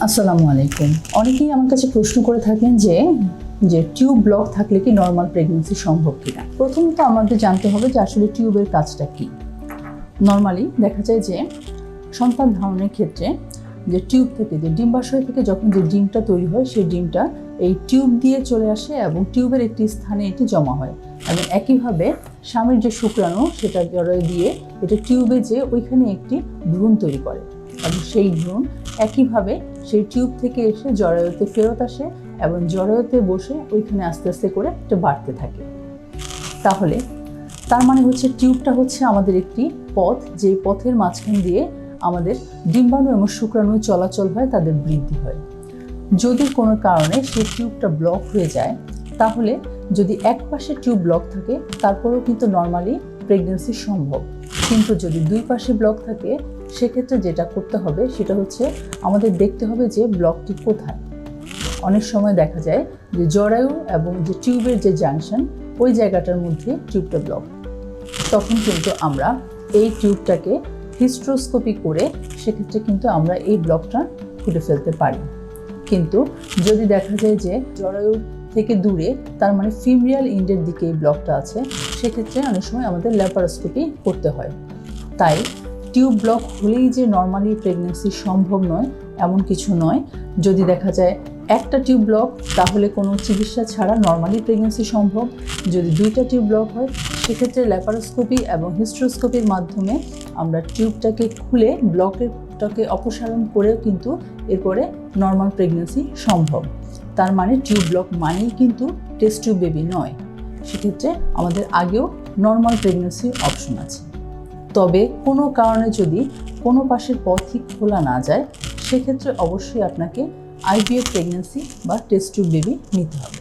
আসসালামু আলাইকুম। অনেকেই আমার কাছে প্রশ্ন করে থাকেন যে টিউব ব্লক থাকলে কি নর্মাল প্রেগন্যান্সি সম্ভব কিনা। প্রথমত আমাদের জানতে হবে যে আসলে টিউবের কাজটা কি। নর্মালি দেখা যায় যে সন্তান ধারণের ক্ষেত্রে যে টিউব থেকে, যে ডিম্বাশয় থেকে যখন যে ডিমটা তৈরি হয়, সেই ডিমটা এই টিউব দিয়ে চলে আসে এবং টিউবের একটি স্থানে এটি জমা হয়। এবং একইভাবে স্বামীর যে শুক্রাণু, সেটা জরায়ু দিয়ে এটা টিউবে যে ওইখানে একটি ভ্রূণ তৈরি করে এবং সেই ভ্রূণ একইভাবে সেই টিউব থেকে এসে জরায়ুতে ফেরত আসে এবং জরায়ুতে বসে ওইখানে আস্তে আস্তে করে এটা বাড়তে থাকে। তাহলে তার মানে হচ্ছে টিউবটা হচ্ছে আমাদের একটি পথ, যে পথের মাঝখান দিয়ে আমাদের ডিম্বাণু এবং শুক্রাণু চলাচল হয়, তাদের বৃদ্ধি হয়। যদি কোনো কারণে সেই টিউবটা ব্লক হয়ে যায়, তাহলে যদি এক পাশে টিউব ব্লক থাকে তারপরেও কিন্তু নর্মালি প্রেগন্যান্সি সম্ভব। কিন্তু যদি দুই পাশে ব্লক থাকে, সেক্ষেত্রে যেটা করতে হবে সেটা হচ্ছে আমাদের দেখতে হবে যে ব্লকটি কোথায়। অনেক সময় দেখা যায় যে জরায়ু এবং যে টিউবের যে জাংশন, ওই জায়গাটার মধ্যে টিউবটা ব্লক। তখন কিন্তু আমরা এই টিউবটাকে হিস্ট্রোস্কোপি করে সেক্ষেত্রে কিন্তু আমরা এই ব্লকটা খুঁজে ফেলতে পারি। কিন্তু যদি দেখা যায় যে জরায়ুর থেকে দূরে, তার মানে ফিমরিয়াল এন্ডের দিকে এই ব্লকটা আছে, সেক্ষেত্রে অনেক সময় আমাদের ল্যাপারোস্কোপি করতে হয়। তাই টিউব ব্লক হলেই যে নর্মালি প্রেগন্যান্সি সম্ভব নয়, এমন কিছু নয়। যদি দেখা যায় একটা টিউব ব্লক, তাহলে কোনো চিকিৎসা ছাড়া নর্মালি প্রেগন্যান্সি সম্ভব। যদি দুইটা টিউব ব্লক হয়, সেক্ষেত্রে ল্যাপারোস্কোপি এবং হিস্ট্রোস্কোপির মাধ্যমে আমরা টিউবটাকে খুলে ব্লকটাকে অপসারণ করেও কিন্তু এরপরে নর্মাল প্রেগন্যান্সি সম্ভব। তার মানে টিউব ব্লক মানেই কিন্তু টেস্ট টিউব বেবি নয়। সেক্ষেত্রে আমাদের আগেও নর্মাল প্রেগন্যান্সির অপশন আছে। তবে কোনো কারণে যদি কোনো পাশের পথই খোলা না যায়, সেক্ষেত্রে অবশ্যই আপনাকে আইভিএফ প্রেগন্যান্সি বা টেস্ট টিউব বেবি নিতে হবে।